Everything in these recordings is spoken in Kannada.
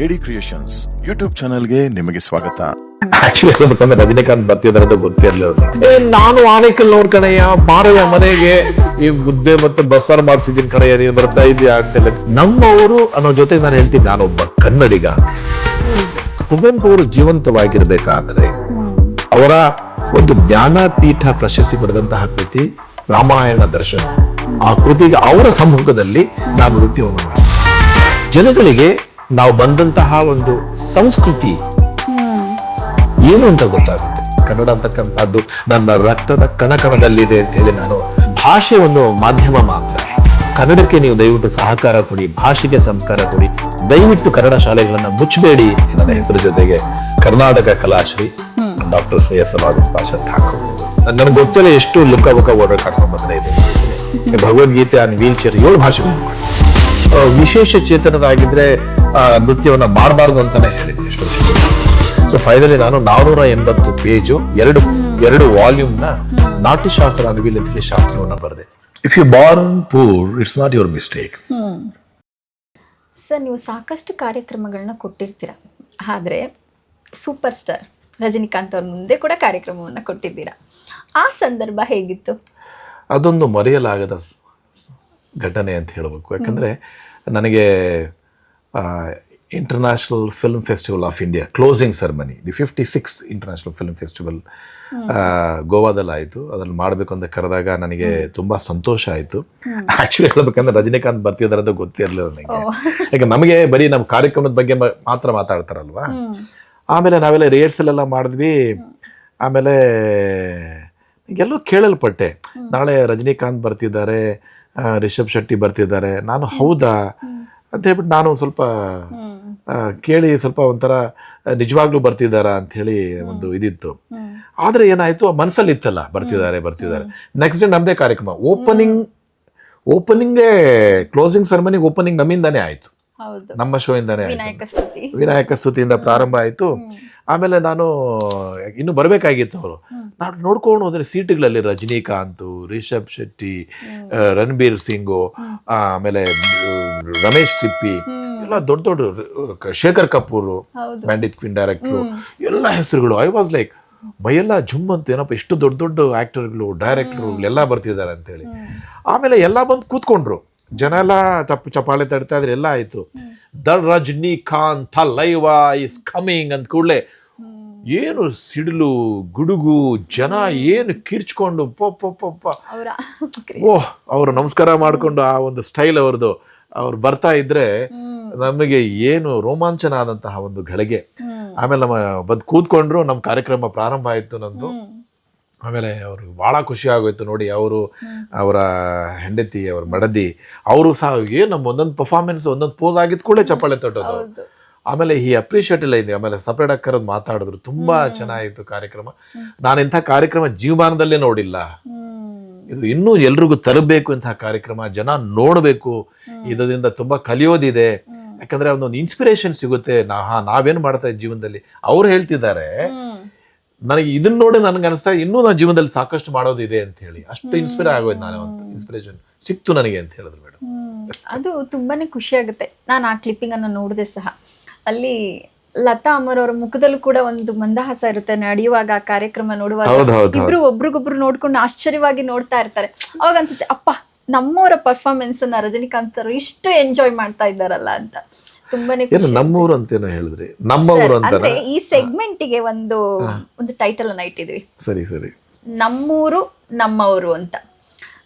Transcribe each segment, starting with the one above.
ಎಡಿ ಕ್ರಿಯೇಷನ್ಸ್ ಯೂಟ್ಯೂಬ್ ಚಾನೆಲ್ಗೆ ನಿಮಗೆ ಸ್ವಾಗತ. ಆಕ್ಚುಲಿ ಹೇಳ್ಬೇಕಂದ್ರೆ ರಜನಿಕಾಂತ್ ಬರ್ತಿದಾರೆ ಅಂತ ಗೊತ್ತಿರಲಿಲ್ಲ. ನಾನು ಆನೇಕಲ್ ನೋಡ್ಕಣಯ್ಯ ಮಾರಯ್ಯ ಮನೆಗೆ ಈ ಮುದ್ದೆ ಮತ್ತೆ ಬಸ್ಸಾರು ಮಾಡ್ಸಿದ್ದೀನಿ ಕಣಯ್ಯ, ನೀನು ಬರ್ತಾ ಇದೆಯಾ ಅಂತೆಲ್ಲ. ನಮ್ಮವರು ಅನ್ನೋ ಜೊತೆ ನಾನು ಹೇಳ್ತೀನಿ, ನಾನೊಬ್ಬ ಕನ್ನಡಿಗ. ಕುವೆಂಪು ಅವರು ಜೀವಂತವಾಗಿರ್ಬೇಕಾದ್ರೆ ಅವರ ಒಂದು ಜ್ಞಾನಪೀಠ ಪ್ರಶಸ್ತಿ ಪಡೆದಂತಹ ಕೃತಿ ರಾಮಾಯಣ ದರ್ಶನ. ಆ ಕೃತಿಗೆ ಅವರ ಸಮ್ಮುಖದಲ್ಲಿ ನಾನು ನೃತ್ಯವನ್ನು ಮಾಡಿದೆ. ಜನಗಳಿಗೆ ನಾವು ಬಂದಂತಹ ಒಂದು ಸಂಸ್ಕೃತಿ ಏನು ಅಂತ ಗೊತ್ತಾಗುತ್ತೆ. ಕನ್ನಡ ಅಂತಕ್ಕಂಥದ್ದು ನನ್ನ ರಕ್ತದ ಕಣಕಣದಲ್ಲಿದೆ ಅಂತ ಹೇಳಿ ನಾನು ಭಾಷೆ ಒಂದು ಮಾಧ್ಯಮ ಮಾತ್ರ. ಕನ್ನಡಕ್ಕೆ ನೀವು ದಯವಿಟ್ಟು ಸಹಕಾರ ಕೊಡಿ, ಭಾಷೆಗೆ ಸಂಸ್ಕಾರ ಕೊಡಿ. ದಯವಿಟ್ಟು ಕನ್ನಡ ಶಾಲೆಗಳನ್ನ ಮುಚ್ಚಬೇಡಿ. ನನ್ನ ಹೆಸರು ಜೊತೆಗೆ ಕರ್ನಾಟಕ ಕಲಾಶ್ರೀ ಡಾಕ್ಟರ್ ಸೈಯದ್ ಪಾಷಾ ಠಾಕೂರ್. ನನಗೆ ಗೊತ್ತಿಲ್ಲ ಎಷ್ಟು ಲುಕ್ಕ ಓಡರ್ ಕಾಡ್ಕೊಂಡು ಬಂದ್ರೆ ಇದೆ. ಭಗವದ್ಗೀತೆ ಆನ್ ವೀಲ್ ಚೇರ್ 7 ಭಾಷೆಗಳು. ವಿಶೇಷ ಚೇತನರಾಗಿದ್ರೆ ನೃತ್ಯವನ್ನ ಮಾಡಬಾರ್ದು ಅಂತಾನೆ ಹೇಳಿದೆ ಎಷ್ಟು ವರ್ಷ. ಸೊ ಫೈನಲಿ ನಾನು 480 ಪೇಜು 2 ವಾಲ್ಯೂಮ್ನ ನಾಟ್ಯಶಾಸ್ತ್ರ ಅನುವಿಲ್ ಅಂತ ಹೇಳಿ ಶಾಸ್ತ್ರವನ್ನ ಬರೆದೆ. If you born poor it's not your mistake. Sir, ನೀವು ಸಾಕಷ್ಟು ಕಾರ್ಯಕ್ರಮಗಳನ್ನ ಕೊಟ್ಟಿರ್ತೀರ, ಆದರೆ ಸೂಪರ್ ಸ್ಟಾರ್ ರಜನಿಕಾಂತ್ ಅವ್ರ ಮುಂದೆ ಕೂಡ ಕಾರ್ಯಕ್ರಮವನ್ನು ಕೊಟ್ಟಿದ್ದೀರಾ. ಆ ಸಂದರ್ಭ ಹೇಗಿತ್ತು? ಅದೊಂದು ಮರೆಯಲಾಗದ ಘಟನೆ ಅಂತ ಹೇಳಬೇಕು. ಯಾಕಂದರೆ ನನಗೆ international film festival of India closing ceremony, the 56th international film festival ಗೋವಾದಲ್ಲಿ ಆಯಿತು. ಅದನ್ನು ಮಾಡಬೇಕು ಅಂತ ಕರೆದಾಗ ನನಗೆ ತುಂಬ ಸಂತೋಷ ಆಯಿತು. ಆ್ಯಕ್ಚುಲಿ ಹೇಳ್ಬೇಕಂದ್ರೆ ರಜನಿಕಾಂತ್ ಬರ್ತಿದ್ದಾರೆ ಅಂತ ಗೊತ್ತಿರಲಿಲ್ಲ ನನಗೆ. ಯಾಕೆ ನಮಗೆ ಬರೀ ನಮ್ಮ ಕಾರ್ಯಕ್ರಮದ ಬಗ್ಗೆ ಮಾತ್ರ ಮಾತಾಡ್ತಾರಲ್ವಾ. ಆಮೇಲೆ ನಾವೆಲ್ಲ ರಿಹರ್ಸಲ್ ಎಲ್ಲ ಮಾಡಿದ್ವಿ. ಆಮೇಲೆ ಎಲ್ಲೋ ಕೇಳಲ್ಪಟ್ಟೆ, ನಾಳೆ ರಜನಿಕಾಂತ್ ಬರ್ತಿದ್ದಾರೆ, ರಿಷಬ್ ಶೆಟ್ಟಿ ಬರ್ತಿದ್ದಾರೆ. ನಾನು ಹೌದಾ ಅಂತ ಹೇಳ್ಬಿಟ್ಟು ನಾನು ಸ್ವಲ್ಪ ಕೇಳಿ ಸ್ವಲ್ಪ ಒಂಥರ ನಿಜವಾಗ್ಲೂ ಬರ್ತಿದ್ದಾರಾ ಅಂತ ಹೇಳಿ ಒಂದು ಇದಿತ್ತು. ಆದರೆ ಏನಾಯಿತು, ಮನಸ್ಸಲ್ಲಿ ಇತ್ತಲ್ಲ ಬರ್ತಿದ್ದಾರೆ. ನೆಕ್ಸ್ಟ್ ಡೇ ನಮ್ಮದೇ ಕಾರ್ಯಕ್ರಮ. ಓಪನಿಂಗೇ ಕ್ಲೋಸಿಂಗ್ ಸೆರೆಮನಿ ಓಪನಿಂಗ್ ನಮ್ಮಿಂದಾನೇ ಆಯಿತು, ನಮ್ಮ ಶೋ ಇಂದಾನೇ ಆಯಿತು. ವಿನಾಯಕ ಸ್ತುತಿಯಿಂದ ಪ್ರಾರಂಭ ಆಯಿತು. ಆಮೇಲೆ ನಾನು ಇನ್ನು ಬರಬೇಕಾಗಿತ್ತು. ನಾವು ನೋಡ್ಕೊಂಡು ಹೋದ್ರೆ ಸೀಟ್ಗಳಲ್ಲಿ ರಜನಿಕಾಂತ್, ರಿಷಬ್ ಶೆಟ್ಟಿ, ರಣಬೀರ್ ಸಿಂಗು, ಆಮೇಲೆ ರಮೇಶ್ ಸಿಪ್ಪಿ, ಎಲ್ಲ ದೊಡ್ಡ ಶೇಖರ್ ಕಪೂರ್, ಬ್ಯಾಂಡಿಟ್ ಕ್ವೀನ್ ಡೈರೆಕ್ಟ್ರು, ಎಲ್ಲ ಹೆಸರುಗಳು. ಐ ವಾಸ್ ಲೈಕ್ ಮೈಯೆಲ್ಲ ಜುಮ್ ಅಂತ, ಏನಪ್ಪ ಇಷ್ಟು ದೊಡ್ಡ ಆಕ್ಟರ್ಗಳು, ಡೈರೆಕ್ಟರ್ಗಳು ಎಲ್ಲ ಬರ್ತಿದ್ದಾರೆ ಅಂತೇಳಿ. ಆಮೇಲೆ ಎಲ್ಲ ಬಂದು ಕೂತ್ಕೊಂಡ್ರು, ಜನ ಎಲ್ಲ ಚಪ್ಪಾಳೆ ತಡ್ತಾ ಇದ್ರೆ ಎಲ್ಲ ಆಯ್ತು. The Rajinikanth live is coming ಅಂದ ಕೂಡಲೇ ಏನು ಸಿಡಿಲು ಗುಡುಗು, ಜನ ಏನು ಕಿರ್ಚ್ಕೊಂಡು ಓಹ್ ಅವ್ರು ನಮಸ್ಕಾರ ಮಾಡ್ಕೊಂಡು ಆ ಒಂದು ಸ್ಟೈಲ್ ಅವ್ರದ್ದು, ಅವ್ರು ಬರ್ತಾ ಇದ್ರೆ ನಮಗೆ ಏನು ರೋಮಾಂಚನ ಆದಂತಹ ಒಂದು ಗಳಿಗೆ. ಆಮೇಲೆ ನಮ್ಮ ಬಂದು ಕೂತ್ಕೊಂಡ್ರು, ನಮ್ಮ ಕಾರ್ಯಕ್ರಮ ಪ್ರಾರಂಭ ಆಯಿತು ನಂದು. ಆಮೇಲೆ ಅವ್ರಿಗೆ ಭಾಳ ಖುಷಿ ಆಗೋಯ್ತು ನೋಡಿ. ಅವರು, ಅವರ ಹೆಂಡತಿ, ಅವ್ರ ಮಡದಿ, ಅವರು ಸಹ ಏನು ನಮ್ಮ ಒಂದೊಂದು ಪರ್ಫಾರ್ಮೆನ್ಸ್, ಒಂದೊಂದು ಪೋಸ್ ಆಗಿದ್ ಕೂಡಲೇ ಚಪ್ಪಾಳೆ ತಟ್ಟೋದು. ಆಮೇಲೆ ಈ ಅಪ್ರಿಷಿಯೇಟ್ ಎಲ್ಲ ಇದೆ. ಆಮೇಲೆ ಸಪ್ರೇಟ್ ಆಗಿ ಕರೆದು ಮಾತಾಡಿದ್ರು. ತುಂಬಾ ಚೆನ್ನಾಗಿತ್ತು ಕಾರ್ಯಕ್ರಮ. ನಾನು ಇಂಥ ಕಾರ್ಯಕ್ರಮ ಜೀವಮಾನದಲ್ಲೇ ನೋಡಿಲ್ಲ. ಇದು ಇನ್ನೂ ಎಲ್ರಿಗೂ ತರಬೇಕು ಇಂತಹ ಕಾರ್ಯಕ್ರಮ, ಜನ ನೋಡಬೇಕು. ಇದರಿಂದ ತುಂಬಾ ಕಲಿಯೋದಿದೆ. ಯಾಕಂದ್ರೆ ಒಂದೊಂದು ಇನ್ಸ್ಪಿರೇಷನ್ ಸಿಗುತ್ತೆ. ನಾವೇನು ಮಾಡ್ತಾ ಇದ್ದೀವಿ ಜೀವನದಲ್ಲಿ. ಅವ್ರು ಹೇಳ್ತಿದ್ದಾರೆ, ನನಗೆ ಇದನ್ನ ನೋಡಿ ನನ್ಗೆ ಅನಿಸ್ತಾ ಇನ್ನೂ ನಾನು ಜೀವನದಲ್ಲಿ ಸಾಕಷ್ಟು ಮಾಡೋದಿದೆ ಅಂತ ಹೇಳಿ. ಅಷ್ಟು ಇನ್ಸ್ಪೈರ್ ಆಗೋಯ್ತು. ನಾನು ಒಂದು ಇನ್ಸ್ಪಿರೇಷನ್ ಸಿಕ್ತು ನನಗೆ ಅಂತ ಹೇಳಿದ್ರು ಮೇಡಮ್. ಅದು ತುಂಬಾನೇ ಖುಷಿ ಆಗುತ್ತೆ. ನಾನು ಆ ಕ್ಲಿಪ್ಪಿಂಗ್ ಅನ್ನು ನೋಡಿದೆ ಸಹ. ಅಲ್ಲಿ ಲತಾ ಅಮರ್ ಅವರ ಮುಖದಲ್ಲೂ ಕೂಡ ಒಂದು ಮಂದಹಾಸ ಇರುತ್ತೆ ನಡೆಯುವಾಗ, ಆ ಕಾರ್ಯಕ್ರಮ ನೋಡುವಾಗ. ಇಬ್ರು ಒಬ್ರಿಗೊಬ್ರು ನೋಡ್ಕೊಂಡು ಆಶ್ಚರ್ಯವಾಗಿ ನೋಡ್ತಾ ಇರ್ತಾರೆ. ಅವಾಗ ಅನ್ಸುತ್ತೆ, ಅಪ್ಪ ನಮ್ಮವರ ಪರ್ಫಾರ್ಮೆನ್ಸ್ ಅನ್ನ ರಜನಿಕಾಂತ್ ಅವರು ಇಷ್ಟು ಎಂಜಾಯ್ ಮಾಡ್ತಾ ಇದ್ದಾರಲ್ಲ ಅಂತ. ತುಂಬಾನೇ ನಮ್ಮೂರು ಅಂತೇನೋ ಹೇಳಿದ್ರಿ. ನಮ್ಮೂರು ಅಂತ ಈ ಸೆಗ್ಮೆಂಟ್ ಗೆ ಒಂದು ಟೈಟಲ್ ಅನ್ನ ಇಟ್ಟಿದ್ವಿ. ಸರಿ, ನಮ್ಮೂರು ನಮ್ಮವರು ಅಂತ.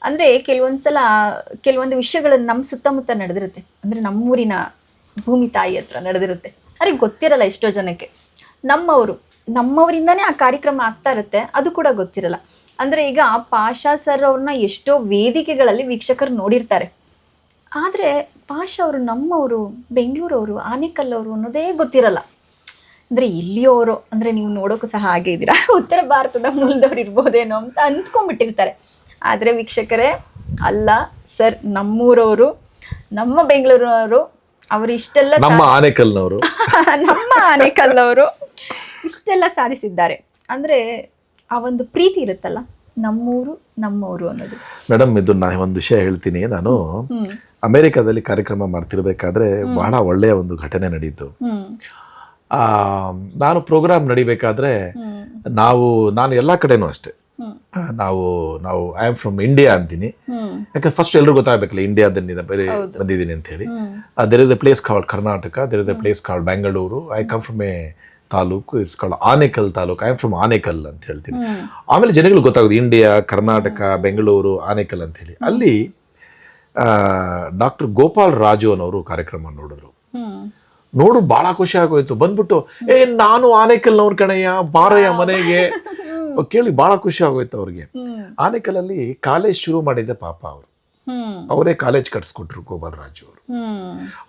ಅಂದ್ರೆ ಕೆಲವೊಂದ್ಸಲ ಕೆಲವೊಂದು ವಿಷಯಗಳು ನಮ್ಮ ಸುತ್ತಮುತ್ತ ನಡೆದಿರುತ್ತೆ. ಅಂದ್ರೆ ನಮ್ಮೂರಿನ ಭೂಮಿ ತಾಯಿ ಹತ್ರ ನಡೆದಿರುತ್ತೆ. ಅವ್ರಿಗೆ ಗೊತ್ತಿರಲ್ಲ ಎಷ್ಟೋ ಜನಕ್ಕೆ. ನಮ್ಮವರಿಂದಾನೇ ಆ ಕಾರ್ಯಕ್ರಮ ಆಗ್ತಾ ಇರುತ್ತೆ, ಅದು ಕೂಡ ಗೊತ್ತಿರಲ್ಲ. ಅಂದ್ರೆ ಈಗ ಪಾಷಾ ಸರ್ ಅವ್ರನ್ನ ಎಷ್ಟೋ ವೇದಿಕೆಗಳಲ್ಲಿ ವೀಕ್ಷಕರು ನೋಡಿರ್ತಾರೆ. ಆದರೆ ಪಾಷಾ ಅವರು ನಮ್ಮವರು, ಬೆಂಗಳೂರವರು, ಆನೇಕಲ್ ಅವರು ಅನ್ನೋದೇ ಗೊತ್ತಿರಲ್ಲ. ಅಂದರೆ ಇಲ್ಲಿಯವರು, ಅಂದರೆ ನೀವು ನೋಡೋಕ್ಕೂ ಸಹ ಹಾಗೆ ಇದ್ದೀರಾ, ಉತ್ತರ ಭಾರತದ ಮೂಲದವ್ರು ಇರ್ಬೋದೇನೋ ಅಂತ ಅಂದ್ಕೊಂಡ್ಬಿಟ್ಟಿರ್ತಾರೆ. ಆದರೆ ವೀಕ್ಷಕರೇ, ಅಲ್ಲ ಸರ್, ನಮ್ಮೂರವರು, ನಮ್ಮ ಬೆಂಗಳೂರಿನವರು, ಅವರು ಇಷ್ಟೆಲ್ಲ ನಮ್ಮ ಆನೇಕಲ್ನವರು ಇಷ್ಟೆಲ್ಲ ಸಾಧಿಸಿದ್ದಾರೆ. ಅಂದರೆ ಆ ಒಂದು ಪ್ರೀತಿ ಇರುತ್ತಲ್ಲ, ನಮ್ಮೂರು ನಮ್ಮವರು ಅನ್ನೋದು. ಮೇಡಮ್, ಇದು ನಾನು ಒಂದು ವಿಷಯ ಹೇಳ್ತೀನಿ. ನಾನು ಅಮೆರಿಕದಲ್ಲಿ ಕಾರ್ಯಕ್ರಮ ಮಾಡ್ತಿರ್ಬೇಕಾದ್ರೆ ಬಹಳ ಒಳ್ಳೆಯ ಒಂದು ಘಟನೆ ನಡೀತು. ನಾನು ಪ್ರೋಗ್ರಾಮ್ ನಡಿಬೇಕಾದ್ರೆ ನಾನು ಎಲ್ಲ ಕಡೆನೂ ಅಷ್ಟೇ, ನಾವು ಐ ಆಮ್ ಫ್ರಮ್ ಇಂಡಿಯಾ ಅಂತೀನಿ. ಯಾಕಂದ್ರೆ ಫಸ್ಟ್ ಎಲ್ರಿಗೂ ಗೊತ್ತಾಗಬೇಕಲ್ಲ ಇಂಡಿಯಾದಿಂದ ಬೇರೆ ಬಂದಿದ್ದೀನಿ ಅಂತ ಹೇಳಿ. There is a place called Karnataka, there is a place called Bengaluru. I come from a taluk, it's called Anekal taluk. I am from Anekal ಅಂತ ಹೇಳ್ತೀನಿ. ಆಮೇಲೆ ಜನಗಳು ಗೊತ್ತಾಗೋದು ಇಂಡಿಯಾ, ಕರ್ನಾಟಕ, ಬೆಂಗಳೂರು, ಆನೇಕಲ್ ಅಂತ ಹೇಳಿ. ಅಲ್ಲಿ ಡಾಕ್ಟರ್ ಗೋಪಾಲ್ ರಾಜು ಅನ್ನೋರು ಕಾರ್ಯಕ್ರಮ ನೋಡು ಬಹಳ ಖುಷಿ ಆಗೋಯ್ತು. ಬಂದ್ಬಿಟ್ಟು ನಾನು ಆನೇಕಲ್ನವ್ರ ಕಣಯ್ಯ, ಬಾರಯ್ಯ ಮನೆಗೆ ಕೇಳಿ ಬಹಳ ಖುಷಿ ಆಗೋಯ್ತು ಅವ್ರಿಗೆ. ಆನೇಕಲ್ಲಲ್ಲಿ ಕಾಲೇಜ್ ಶುರು ಮಾಡಿದ್ದೆ ಪಾಪ ಅವರು, ಅವರೇ ಕಾಲೇಜ್ ಕಟ್ಸ್ಕೊಟ್ರು ಗೋಪಾಲ್ ರಾಜು ಅವರು.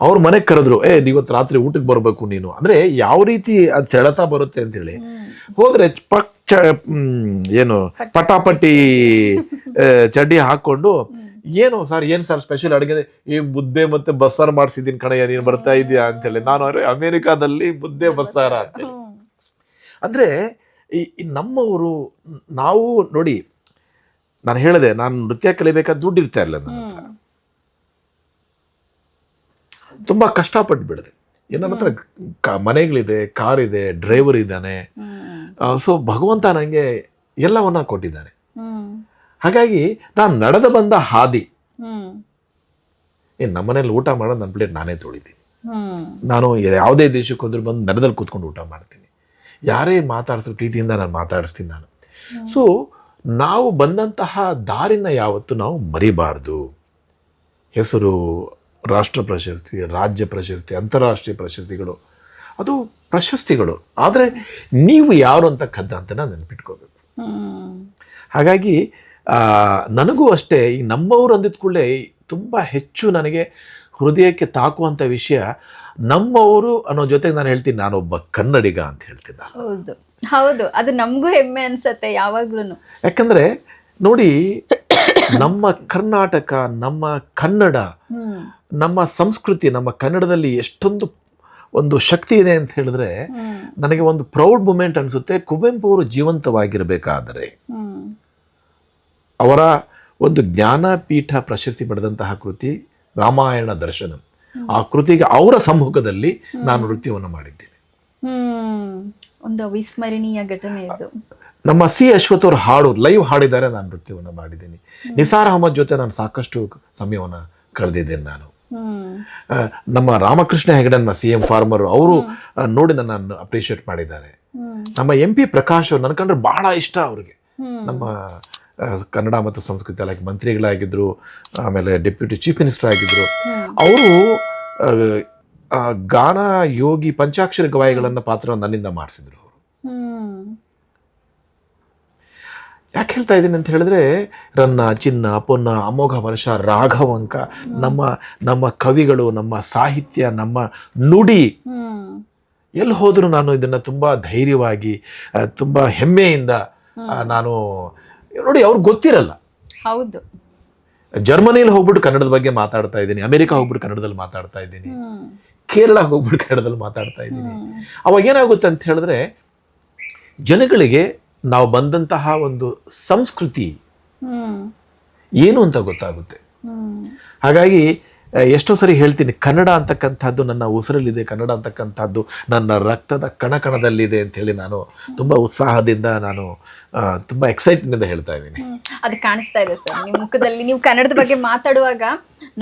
ಅವ್ರ ಮನೆಗೆ ಕರೆದ್ರು, ಇವತ್ತು ರಾತ್ರಿ ಊಟಕ್ಕೆ ಬರ್ಬೇಕು ನೀನು. ಅಂದ್ರೆ ಯಾವ ರೀತಿ ಅದು ಸೆಳೆತ ಬರುತ್ತೆ ಅಂತ ಹೇಳಿ ಹೋದ್ರೆ ಏನು ಪಟಾಪಟಿ ಚಡ್ಡಿ ಹಾಕೊಂಡು, ಏನು ಸರ್ ಸ್ಪೆಷಲ್ ಅಡುಗೆ, ಈ ಮುದ್ದೆ ಮತ್ತೆ ಬಸ್ಸಾರು ಮಾಡಿಸಿದ್ದೀನಿ ಕಣಯ್ಯ, ನೀನು ಬರ್ತಾ ಇದೀಯಾ ಅಂತೇಳಿ. ನಾನು ಅಮೆರಿಕಾದಲ್ಲಿ ಮುದ್ದೆ ಬಸ್ಸಾರ ಅಂತೇಳಿ. ಅಂದ್ರೆ ಈ ನಮ್ಮವರು, ನಾವು ನೋಡಿ, ನಾನು ಹೇಳಿದೆ ನಾನು ನೃತ್ಯ ಕಲಿಬೇಕಾದ ದುಡ್ಡು ಇರ್ತಾ ಇರಲಿಲ್ಲ ನನ್ನ ಹತ್ರ, ತುಂಬಾ ಕಷ್ಟಪಟ್ಟು ಬಿಡಿದೆ. ನನ್ನ ಹತ್ರ ಮನೆಗಳಿದೆ, ಕಾರ್ ಇದೆ, ಡ್ರೈವರ್ ಇದ್ದಾನೆ. ಸೊ ಭಗವಂತ ನನಗೆ ಎಲ್ಲವನ್ನ ಕೊಟ್ಟಿದ್ದಾನೆ. ಹಾಗಾಗಿ ನಾನು ನಡೆದು ಬಂದ ಹಾದಿ, ನಮ್ಮನೇಲಿ ಊಟ ಮಾಡೋದು ನನ್ನ ಪ್ಲೇಟ್ ನಾನೇ ತೊಳಿತೀನಿ. ನಾನು ಯಾವುದೇ ದೇಶಕ್ಕೆ ಹೋದ್ರೂ ಬಂದು ನಡೆದಲ್ಲಿ ಕೂತ್ಕೊಂಡು ಊಟ ಮಾಡ್ತೀನಿ. ಯಾರೇ ಮಾತಾಡಿಸೋ ಪ್ರೀತಿಯಿಂದ ನಾನು ಮಾತಾಡಿಸ್ತೀನಿ ನಾನು. ಸೊ ನಾವು ಬಂದಂತಹ ದಾರಿನ ಯಾವತ್ತು ನಾವು ಮರಿಬಾರ್ದು. ಹೆಸರು, ರಾಷ್ಟ್ರ ಪ್ರಶಸ್ತಿ, ರಾಜ್ಯ ಪ್ರಶಸ್ತಿ, ಅಂತಾರಾಷ್ಟ್ರೀಯ ಪ್ರಶಸ್ತಿಗಳು, ಅದು ಪ್ರಶಸ್ತಿಗಳು. ಆದರೆ ನೀವು ಯಾರು ಅಂತಕ್ಕಂಥದ್ದನ್ನ ನೆನಪಿಟ್ಕೋಬೇಕು. ಹಾಗಾಗಿ ನನಗೂ ಅಷ್ಟೇ, ಈ ನಮ್ಮವರು ಅಂದಿದ ಕೂಡಲೇ ತುಂಬ ಹೆಚ್ಚು ನನಗೆ ಹೃದಯಕ್ಕೆ ತಾಕುವಂಥ ವಿಷಯ ನಮ್ಮವರು ಅನ್ನೋ ಜೊತೆಗೆ ನಾನು ಹೇಳ್ತೀನಿ, ನಾನೊಬ್ಬ ಕನ್ನಡಿಗ ಅಂತ ಹೇಳ್ತೀನಿ ನಾನು. ಹೌದು ಹೌದು, ಅದು ನಮಗೂ ಹೆಮ್ಮೆ ಅನ್ಸತ್ತೆ ಯಾವಾಗ್ಲೂ. ಯಾಕಂದ್ರೆ ನೋಡಿ, ನಮ್ಮ ಕರ್ನಾಟಕ, ನಮ್ಮ ಕನ್ನಡ, ನಮ್ಮ ಸಂಸ್ಕೃತಿ, ನಮ್ಮ ಕನ್ನಡದಲ್ಲಿ ಎಷ್ಟೊಂದು ಒಂದು ಶಕ್ತಿ ಇದೆ ಅಂತ ಹೇಳಿದ್ರೆ ನನಗೆ ಒಂದು ಪ್ರೌಡ್ ಮೂಮೆಂಟ್ ಅನಿಸುತ್ತೆ. ಕುವೆಂಪು ಅವರು ಜೀವಂತವಾಗಿರಬೇಕಾದರೆ ಅವರ ಒಂದು ಜ್ಞಾನಪೀಠ ಪ್ರಶಸ್ತಿ ಪಡೆದಂತಹ ಕೃತಿ ರಾಮಾಯಣ ದರ್ಶನ, ಆ ಕೃತಿಗೆ ಅವರ ಸಮ್ಮುಖದಲ್ಲಿ ನಾನು ನೃತ್ಯವನ್ನು ಮಾಡಿದ್ದೇನೆ. ಒಂದು ಅವಿಸ್ಮರಣೀಯ ಘಟನೆ ಇದು. ನಮ್ಮ ಸಿ ಅಶ್ವಥ್ ಅವರು ಹಾಡು ಲೈವ್ ಹಾಡಿದ್ದಾರೆ, ನಾನು ನೃತ್ಯವನ್ನು ಮಾಡಿದ್ದೀನಿ. ನಿಸಾರ್ ಅಹಮದ್ ಜೊತೆ ನಾನು ಸಾಕಷ್ಟು ಸಮಯವನ್ನು ಕಳೆದಿದ್ದೇನೆ ನಾನು. ನಮ್ಮ ರಾಮಕೃಷ್ಣ ಹೆಗಡೆ CM ಫಾರ್ಮರ್ ಅವರು ನೋಡಿ ನನ್ನನ್ನು ಅಪ್ರಿಷಿಯೇಟ್ ಮಾಡಿದ್ದಾರೆ. ನಮ್ಮ MP ಪ್ರಕಾಶ್ ಅವರು ನನ್ನ ಕಂಡ್ರೆ ಬಹಳ ಇಷ್ಟ ಅವ್ರಿಗೆ. ನಮ್ಮ ಕನ್ನಡ ಮತ್ತು ಸಂಸ್ಕೃತಿ ಇಲಾಖೆ ಮಂತ್ರಿಗಳಾಗಿದ್ರು, ಆಮೇಲೆ ಡೆಪ್ಯೂಟಿ ಚೀಫ್ ಮಿನಿಸ್ಟರ್ ಆಗಿದ್ರು. ಅವರು ಗಾನ ಯೋಗಿ ಪಂಚಾಕ್ಷರ ಗವಾಯಿಗಳನ್ನ ಪಾತ್ರ ನನ್ನಿಂದ ಮಾಡಿಸಿದ್ರು ಅವರು. ಯಾಕೆ ಹೇಳ್ತಾ ಇದ್ದೀನಿ ಅಂತ ಹೇಳಿದ್ರೆ, ರನ್ನ, ಚಿನ್ನ, ಪೊನ್ನ, ಅಮೋಘ ವರ್ಷ, ರಾಘವಂಕ, ನಮ್ಮ ಕವಿಗಳು, ನಮ್ಮ ಸಾಹಿತ್ಯ, ನಮ್ಮ ನುಡಿ, ಎಲ್ಲಿ ಹೋದ್ರು ನಾನು ಇದನ್ನ ತುಂಬಾ ಧೈರ್ಯವಾಗಿ, ತುಂಬಾ ಹೆಮ್ಮೆಯಿಂದ ನಾನು ನೋಡಿ. ಅವ್ರಿಗೆ ಗೊತ್ತಿರಲ್ಲ. ಹೌದು, ಜರ್ಮನಿಯಲ್ಲಿ ಹೋಗ್ಬಿಟ್ಟು ಕನ್ನಡದ ಬಗ್ಗೆ ಮಾತಾಡ್ತಾ ಇದ್ದೀನಿ, ಅಮೆರಿಕ ಹೋಗ್ಬಿಟ್ಟು ಕನ್ನಡದಲ್ಲಿ ಮಾತಾಡ್ತಾ ಇದ್ದೀನಿ, ಕೇರಳ ಹೋಗ್ಬಿಟ್ಟು ಕನ್ನಡದಲ್ಲಿ ಮಾತಾಡ್ತಾ ಇದ್ದೀನಿ. ಅವಾಗ ಏನಾಗುತ್ತೆ ಅಂತ ಹೇಳಿದ್ರೆ, ಜನಗಳಿಗೆ ನಾವು ಬಂದಂತಹ ಒಂದು ಸಂಸ್ಕೃತಿ ಏನು ಅಂತ ಗೊತ್ತಾಗುತ್ತೆ. ಹಾಗಾಗಿ ಎಷ್ಟೋ ಸರಿ ಹೇಳ್ತೀನಿ, ಕನ್ನಡ ಅಂತಕ್ಕಂಥದ್ದು ನನ್ನ ಉಸಿರಲ್ಲಿದೆ, ಕನ್ನಡ ಅಂತಕ್ಕಂಥದ್ದು ನನ್ನ ರಕ್ತದ ಕಣಕಣದಲ್ಲಿದೆ ಅಂತ ಹೇಳಿ ನಾನು ತುಂಬಾ ಉತ್ಸಾಹದಿಂದ, ನಾನು ತುಂಬಾ ಎಕ್ಸೈಟ್ಮೆಂಟ್ ಹೇಳ್ತಾ ಇದ್ದೀನಿ. ಅದು ಕಾಣಿಸ್ತಾ ಇದೆ ಸರ್ ನಿಮ್ಮ ಮುಖದಲ್ಲಿ. ನೀವು ಕನ್ನಡದ ಬಗ್ಗೆ ಮಾತಾಡುವಾಗ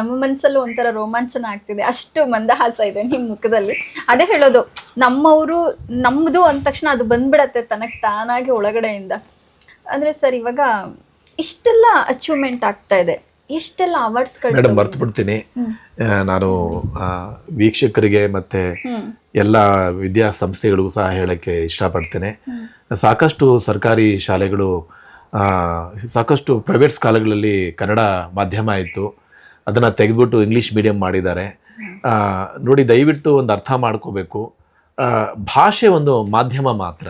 ನಮ್ಮ ಮನಸ್ಸಲ್ಲೂ ಒಂಥರ ರೋಮಾಂಚನ ಆಗ್ತಿದೆ, ಅಷ್ಟು ಮಂದಹಾಸ ಇದೆ ನಿಮ್ಮ ಮುಖದಲ್ಲಿ. ಅದೇ ಹೇಳೋದು, ನಮ್ಮವರು ನಮ್ಮದು ಅಂದ ತಕ್ಷಣ ಅದು ಬಂದ್ಬಿಡತ್ತೆ ತನಗೆ ತಾನಾಗಿ ಒಳಗಡೆಯಿಂದ. ಅಂದ್ರೆ ಸರ್, ಇವಾಗ ಇಷ್ಟೆಲ್ಲ ಅಚೀವ್ಮೆಂಟ್ ಆಗ್ತಾ ಇದೆ, ಎಷ್ಟೆಲ್ಲ ಅವಾರ್ಡ್ಸ್ಗಳು. ಮೇಡಮ್, ಮರ್ತು ಬಿಡ್ತೀನಿ, ನಾನು ವೀಕ್ಷಕರಿಗೆ ಮತ್ತೆ ಎಲ್ಲ ವಿದ್ಯಾಸಂಸ್ಥೆಗಳಿಗೂ ಸಹ ಹೇಳಕ್ಕೆ ಇಷ್ಟಪಡ್ತೇನೆ. ಸಾಕಷ್ಟು ಸರ್ಕಾರಿ ಶಾಲೆಗಳು, ಸಾಕಷ್ಟು ಪ್ರೈವೇಟ್ ಶಾಲೆಗಳಲ್ಲಿ ಕನ್ನಡ ಮಾಧ್ಯಮ ಇತ್ತು, ಅದನ್ನು ತೆಗೆದ್ಬಿಟ್ಟು ಇಂಗ್ಲೀಷ್ ಮೀಡಿಯಂ ಮಾಡಿದ್ದಾರೆ. ನೋಡಿ, ದಯವಿಟ್ಟು ಒಂದು ಅರ್ಥ ಮಾಡ್ಕೋಬೇಕು, ಭಾಷೆ ಒಂದು ಮಾಧ್ಯಮ ಮಾತ್ರ.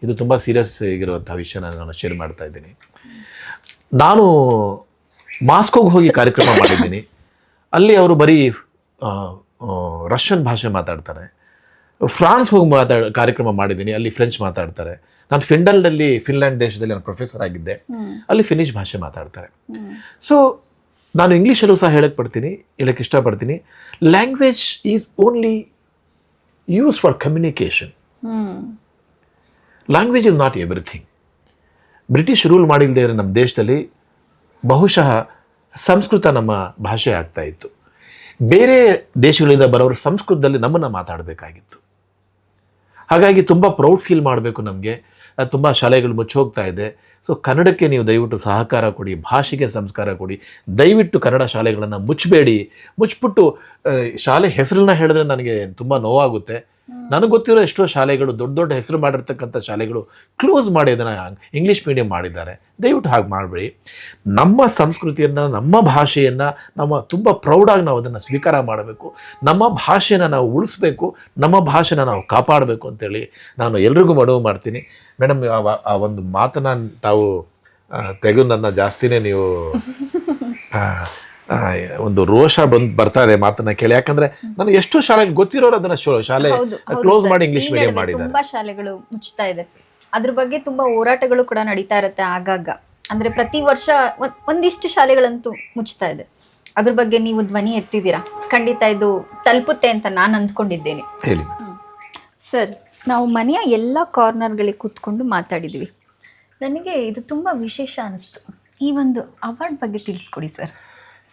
ಇದು ತುಂಬ ಸೀರಿಯಸ್ ಆಗಿರುವಂಥ ವಿಷಯನ ನಾನು ಶೇರ್ ಮಾಡ್ತಾ ಇದ್ದೀನಿ. ನಾನು ಮಾಸ್ಕೋಗೆ ಹೋಗಿ ಕಾರ್ಯಕ್ರಮ ಮಾಡಿದ್ದೀನಿ. ಅಲ್ಲಿ ಅವರು ಬರೀ ರಷ್ಯನ್ ಭಾಷೆ ಮಾತಾಡ್ತಾರೆ. ಫ್ರಾನ್ಸ್ ಹೋಗಿ ಕಾರ್ಯಕ್ರಮ ಮಾಡಿದ್ದೀನಿ, ಅಲ್ಲಿ ಫ್ರೆಂಚ್ ಮಾತಾಡ್ತಾರೆ. ನಾನು ಫಿನ್ಲ್ಯಾಂಡ್ ದೇಶದಲ್ಲಿ ನಾನು ಪ್ರೊಫೆಸರ್ ಆಗಿದ್ದೆ, ಅಲ್ಲಿ ಫಿನಿಶ್ ಭಾಷೆ ಮಾತಾಡ್ತಾರೆ. ಸೊ ನಾನು ಇಂಗ್ಲೀಷಲ್ಲೂ ಸಹ ಹೇಳಕ್ಕೆ ಇಷ್ಟಪಡ್ತೀನಿ, language is only use for communication. Language is not everything. British rule ಮಾಡಿಲ್ಲದೆ ಇರೋ ನಮ್ಮ ದೇಶದಲ್ಲಿ ಬಹುಶಃ ಸಂಸ್ಕೃತ ನಮ್ಮ ಭಾಷೆ ಆಗ್ತಾ ಇತ್ತು. ಬೇರೆ ದೇಶಗಳಿಂದ ಬರೋರು ಸಂಸ್ಕೃತದಲ್ಲಿ ನಮ್ಮನ್ನು ಮಾತಾಡಬೇಕಾಗಿತ್ತು. ಹಾಗಾಗಿ ತುಂಬ ಪ್ರೌಡ್ ಫೀಲ್ ಮಾಡಬೇಕು ನಮಗೆ. ತುಂಬ ಶಾಲೆಗಳು ಮುಚ್ಚಿ ಹೋಗ್ತಾ ಇದೆ. ಸೊ ಕನ್ನಡಕ್ಕೆ ನೀವು ದಯವಿಟ್ಟು ಸಹಕಾರ ಕೊಡಿ, ಭಾಷೆಗೆ ಸಂಸ್ಕಾರ ಕೊಡಿ. ದಯವಿಟ್ಟು ಕನ್ನಡ ಶಾಲೆಗಳನ್ನು ಮುಚ್ಚಬೇಡಿ. ಮುಚ್ಚಿಬಿಟ್ಟು ಶಾಲೆ ಹೆಸರನ್ನ ಹೇಳಿದ್ರೆ ನನಗೆ ತುಂಬ ನೋವಾಗುತ್ತೆ. ನನಗೆ ಗೊತ್ತಿರೋ ಎಷ್ಟೋ ಶಾಲೆಗಳು, ದೊಡ್ಡ ದೊಡ್ಡ ಹೆಸರು ಮಾಡಿರ್ತಕ್ಕಂಥ ಶಾಲೆಗಳು ಕ್ಲೋಸ್ ಮಾಡಿ ಅದನ್ನು ಇಂಗ್ಲೀಷ್ ಮೀಡಿಯಂ ಮಾಡಿದ್ದಾರೆ. ದಯವಿಟ್ಟು ಹಾಗೆ ಮಾಡಬೇಡಿ. ನಮ್ಮ ಸಂಸ್ಕೃತಿಯನ್ನು, ನಮ್ಮ ಭಾಷೆಯನ್ನು ನಮ್ಮ ತುಂಬ ಪ್ರೌಡಾಗಿ ನಾವು ಅದನ್ನು ಸ್ವೀಕಾರ ಮಾಡಬೇಕು. ನಮ್ಮ ಭಾಷೆನ ನಾವು ಉಳಿಸ್ಬೇಕು, ನಮ್ಮ ಭಾಷೆನ ನಾವು ಕಾಪಾಡಬೇಕು ಅಂತೇಳಿ ನಾನು ಎಲ್ರಿಗೂ ಮನವಿ ಮಾಡ್ತೀನಿ. ಮೇಡಮ್, ಆ ಒಂದು ಮಾತನ್ನು ತಾವು ತೆಗೆದು ನನ್ನ ಜಾಸ್ತಿನೇ ನೀವು ಒಂದು ರೋಷ ಬರ್ತಾ ಇದೆ ಮಾತನ್ನ ಕೇಳಿ. ಯಾಕಂದ್ರೆ ನನಗೆ ಎಷ್ಟೋ ಶಾಲೆಗೆ ಗೊತ್ತಿರೋರು ಅದನ್ನ ಶಾಲೆ ಕ್ಲೋಸ್ ಮಾಡಿ ಇಂಗ್ಲಿಷ್ ಮೀಡಿಯಂ ಮಾಡಿದ್ದಾರೆ. ತುಂಬಾ ಶಾಲೆಗಳು ಮುಚ್ತಾ ಇದೆ. ಅದ್ರ ಬಗ್ಗೆ ತುಂಬಾ ಹೋರಾಟಗಳು ಕೂಡ ನಡೀತಾ ಇರುತ್ತೆ ಆಗಾಗ. ಅಂದ್ರೆ ಪ್ರತಿ ವರ್ಷ ಒಂದಿಷ್ಟು ಶಾಲೆಗಳಂತೂ ಮುಚ್ತಾ ಇದೆ. ಅದ್ರ ಬಗ್ಗೆ ನೀವು ಧ್ವನಿ ಎತ್ತಿದ್ದೀರಾ. ಖಂಡಿತ ಇದು ತಲುಪುತ್ತೆ ಅಂತ ನಾನು ಅಂದ್ಕೊಂಡಿದ್ದೇನೆ. ಹೇಳಿ ಸರ್, ನಾವು ಮನೆಯ ಎಲ್ಲ ಕಾರ್ನರ್ಗಳಿಗೆ ಕೂತ್ಕೊಂಡು ಮಾತಾಡಿದ್ವಿ. ನನಗೆ ಇದು ತುಂಬ ವಿಶೇಷ ಅನಿಸ್ತು. ಈ ಒಂದು ಅವಾರ್ಡ್ ಬಗ್ಗೆ ತಿಳಿಸ್ಕೊಡಿ ಸರ್.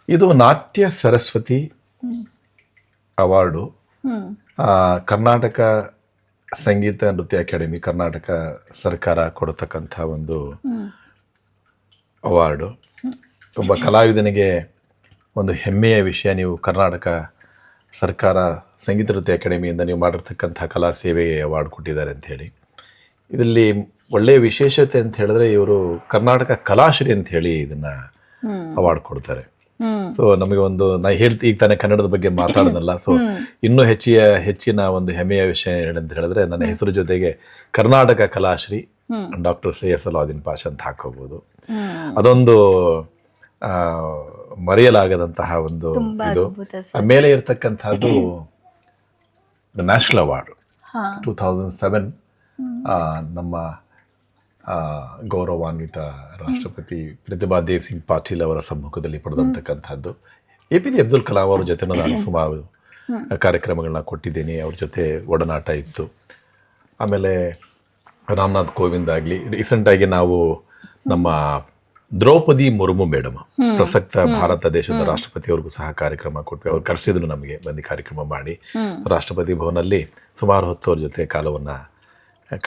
ಇದು ನಾಟ್ಯ ಸರಸ್ವತಿ ಅವಾರ್ಡು. ಕರ್ನಾಟಕ ಸಂಗೀತ ನೃತ್ಯ ಅಕಾಡೆಮಿ, ಕರ್ನಾಟಕ ಸರ್ಕಾರ ಕೊಡತಕ್ಕಂಥ ಒಂದು ಅವಾರ್ಡು. ಒಬ್ಬ ಕಲಾವಿದನಿಗೆ ಒಂದು ಹೆಮ್ಮೆಯ ವಿಷಯ. ನೀವು ಕರ್ನಾಟಕ ಸರ್ಕಾರ ಸಂಗೀತ ನೃತ್ಯ ಅಕಾಡೆಮಿಯಿಂದ ನೀವು ಮಾಡಿರ್ತಕ್ಕಂಥ ಕಲಾ ಸೇವೆಗೆ ಅವಾರ್ಡ್ ಕೊಟ್ಟಿದ್ದಾರೆ ಅಂಥೇಳಿ. ಇದರಲ್ಲಿ ಒಳ್ಳೆಯ ವಿಶೇಷತೆ ಅಂತ ಹೇಳಿದ್ರೆ, ಇವರು ಕರ್ನಾಟಕ ಕಲಾಶ್ರೀ ಅಂತ ಹೇಳಿ ಇದನ್ನು ಅವಾರ್ಡ್ ಕೊಡ್ತಾರೆ. ಸೊ ನಮಗೆ ಒಂದು ಈಗ ತಾನೇ ಕನ್ನಡದ ಬಗ್ಗೆ ಮಾತಾಡೋದಲ್ಲ. ಸೊ ಇನ್ನೂ ಹೆಚ್ಚಿನ ಒಂದು ಹೆಮ್ಮೆಯ ವಿಷಯ ಏನಂತ ಹೇಳಿದ್ರೆ, ನನ್ನ ಹೆಸರು ಜೊತೆಗೆ ಕರ್ನಾಟಕ ಕಲಾಶ್ರೀ ಡಾಕ್ಟರ್ ಸೈಯದ್ ಸಲಾವುದ್ದೀನ್ ಪಾಷಾ ಅಂತ ಹಾಕೋಬಹುದು. ಅದೊಂದು ಮರೆಯಲಾಗದಂತಹ ಒಂದು ಇದು. ಮೇಲೆ ಇರತಕ್ಕಂಥದ್ದು ನ್ಯಾಷನಲ್ ಅವಾರ್ಡ್ 2007 ನಮ್ಮ ಗೌರವಾನ್ವಿತ ರಾಷ್ಟ್ರಪತಿ ಪ್ರತಿಭಾ ದೇವ್ ಸಿಂಗ್ ಪಾಟೀಲ್ ಅವರ ಸಮ್ಮುಖದಲ್ಲಿ ಪಡೆದಂತಕ್ಕಂಥದ್ದು. APJ ಅಬ್ದುಲ್ ಕಲಾಂ ಅವರ ಜೊತೆ ನಾನು ಸುಮಾರು ಕಾರ್ಯಕ್ರಮಗಳನ್ನ ಕೊಟ್ಟಿದ್ದೀನಿ. ಅವ್ರ ಜೊತೆ ಒಡನಾಟ ಇತ್ತು. ಆಮೇಲೆ ರಾಮನಾಥ್ ಕೋವಿಂದ್ ಆಗಲಿ, ರೀಸೆಂಟಾಗಿ ನಾವು ನಮ್ಮ ದ್ರೌಪದಿ ಮುರ್ಮು ಮೇಡಮ್, ಪ್ರಸಕ್ತ ಭಾರತ ದೇಶದ ರಾಷ್ಟ್ರಪತಿಯವ್ರಿಗೂ ಸಹ ಕಾರ್ಯಕ್ರಮ ಕೊಟ್ವಿ. ಅವ್ರು ಕರೆಸಿದ್ರು ನಮಗೆ ಬಂದು ಕಾರ್ಯಕ್ರಮ ಮಾಡಿ. ರಾಷ್ಟ್ರಪತಿ ಭವನಲ್ಲಿ ಸುಮಾರು ಹೊತ್ತು ಅವ್ರ ಜೊತೆ ಕಾಲವನ್ನು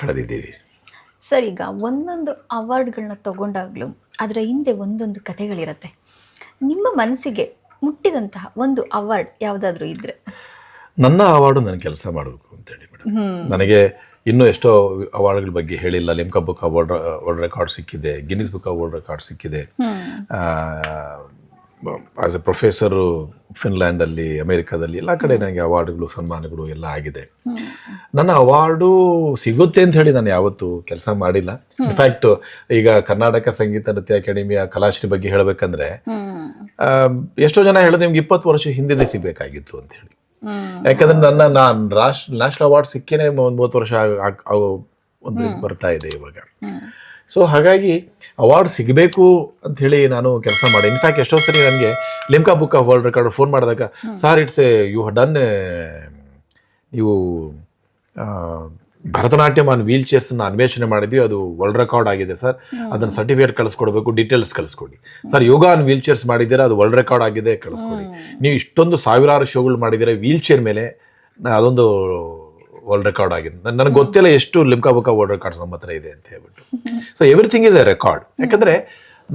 ಕಳೆದಿದ್ದೀವಿ. ಸರ್, ಈಗ ಒಂದೊಂದು ಅವಾರ್ಡ್ಗಳನ್ನ ತಗೊಂಡಾಗ್ಲೂ ಅದರ ಹಿಂದೆ ಒಂದೊಂದು ಕಥೆಗಳಿರುತ್ತೆ. ನಿಮ್ಮ ಮನಸ್ಸಿಗೆ ಮುಟ್ಟಿದಂತಹ ಒಂದು ಅವಾರ್ಡ್ ಯಾವುದಾದ್ರೂ ಇದ್ರೆ? ನನ್ನ ಅವಾರ್ಡು ನಾನು ಕೆಲಸ ಮಾಡಬೇಕು ಅಂತೇಳಿ ಮೇಡಮ್. ನನಗೆ ಇನ್ನೂ ಎಷ್ಟೋ ಅವಾರ್ಡ್ಗಳ ಬಗ್ಗೆ ಹೇಳಿಲ್ಲ. ಲಿಮ್ಕಾ ಬುಕ್ ವರ್ಲ್ಡ್ ರೆಕಾರ್ಡ್ ಸಿಕ್ಕಿದೆ, ಗಿನ್ನಿಸ್ ಬುಕ್ ವರ್ಲ್ಡ್ ರೆಕಾರ್ಡ್ ಸಿಕ್ಕಿದೆ. ಆಸ್ ಎ ಪ್ರೊಫೆಸರು ಫಿನ್ಲ್ಯಾಂಡಲ್ಲಿ, ಅಮೇರಿಕಾದಲ್ಲಿ ಎಲ್ಲ ಕಡೆ ನನಗೆ ಅವಾರ್ಡ್ಗಳು, ಸನ್ಮಾನಗಳು ಎಲ್ಲ ಆಗಿದೆ. ನನ್ನ ಅವಾರ್ಡು ಸಿಗುತ್ತೆ ಅಂತ ಹೇಳಿ ನಾನು ಯಾವತ್ತೂ ಕೆಲಸ ಮಾಡಿಲ್ಲ. ಇನ್ಫ್ಯಾಕ್ಟ್ ಈಗ ಕರ್ನಾಟಕ ಸಂಗೀತ ನೃತ್ಯ ಅಕಾಡೆಮಿಯ ಕಲಾಶ್ರೀ ಬಗ್ಗೆ ಹೇಳಬೇಕಂದ್ರೆ, ಎಷ್ಟೋ ಜನ ಹೇಳಿದ್ರೆ ನಿಮ್ಗೆ 20 ವರ್ಷ ಹಿಂದೆ ಸಿಗಬೇಕಾಗಿತ್ತು ಅಂತ ಹೇಳಿ. ಯಾಕಂದ್ರೆ ನಾನು ನ್ಯಾಷನಲ್ ಅವಾರ್ಡ್ ಸಿಕ್ಕೇನೆ 30 ವರ್ಷ ಒಂದು ಬರ್ತಾ ಇದೆ ಇವಾಗ. ಸೊ ಹಾಗಾಗಿ ಅವಾರ್ಡ್ ಸಿಗಬೇಕು ಅಂತ ಹೇಳಿ ನಾನು ಕೆಲಸ ಮಾಡಿ. ಇನ್ಫ್ಯಾಕ್ಟ್ ಎಷ್ಟೋ ಸರಿ ನನಗೆ Limca book of world record phone ಮಾಡಿದಾಗ, sir it's you have done, ನೀವು ಭರತನಾಟ್ಯಂ ಆನ್ ವೀಲ್ ಚೇರ್ಸ್ನ ಅನ್ವೇಷಣೆ ಮಾಡಿದ್ವಿ, ಅದು ವರ್ಲ್ಡ್ ರೆಕಾರ್ಡ್ ಆಗಿದೆ ಸರ್, ಅದನ್ನು ಸರ್ಟಿಫಿಕೇಟ್ ಕಳಿಸ್ಕೊಡ್ಬೇಕು, ಡೀಟೇಲ್ಸ್ ಕಳಿಸ್ಕೊಡಿ. Sir yoga on wheel chairs ಮಾಡಿದ್ದೀರಾ, ಅದು ವರ್ಲ್ಡ್ ರೆಕಾರ್ಡ್ ಆಗಿದೆ, ಕಳಿಸ್ಕೊಡಿ. ನೀವು ಇಷ್ಟೊಂದು ಸಾವಿರಾರು ಶೋಗಳು ಮಾಡಿದ್ದೀರಾ ವೀಲ್ ಚೇರ್ ಮೇಲೆ, ಅದೊಂದು ವರ್ಲ್ಡ್ ರೆಕಾರ್ಡ್ ಆಗಿದೆ. ನನಗೆ ಗೊತ್ತಿಲ್ಲ ಎಷ್ಟು ಲಿಮ್ಕಾ ಬುಕ್ ವರ್ಲ್ಡ್ ರೆಕಾರ್ಡ್ಸ್ ನಮ್ಮ ಹತ್ರ ಇದೆ ಅಂತ ಹೇಳ್ಬಿಟ್ಟು. So everything is A record. ಯಾಕಂದರೆ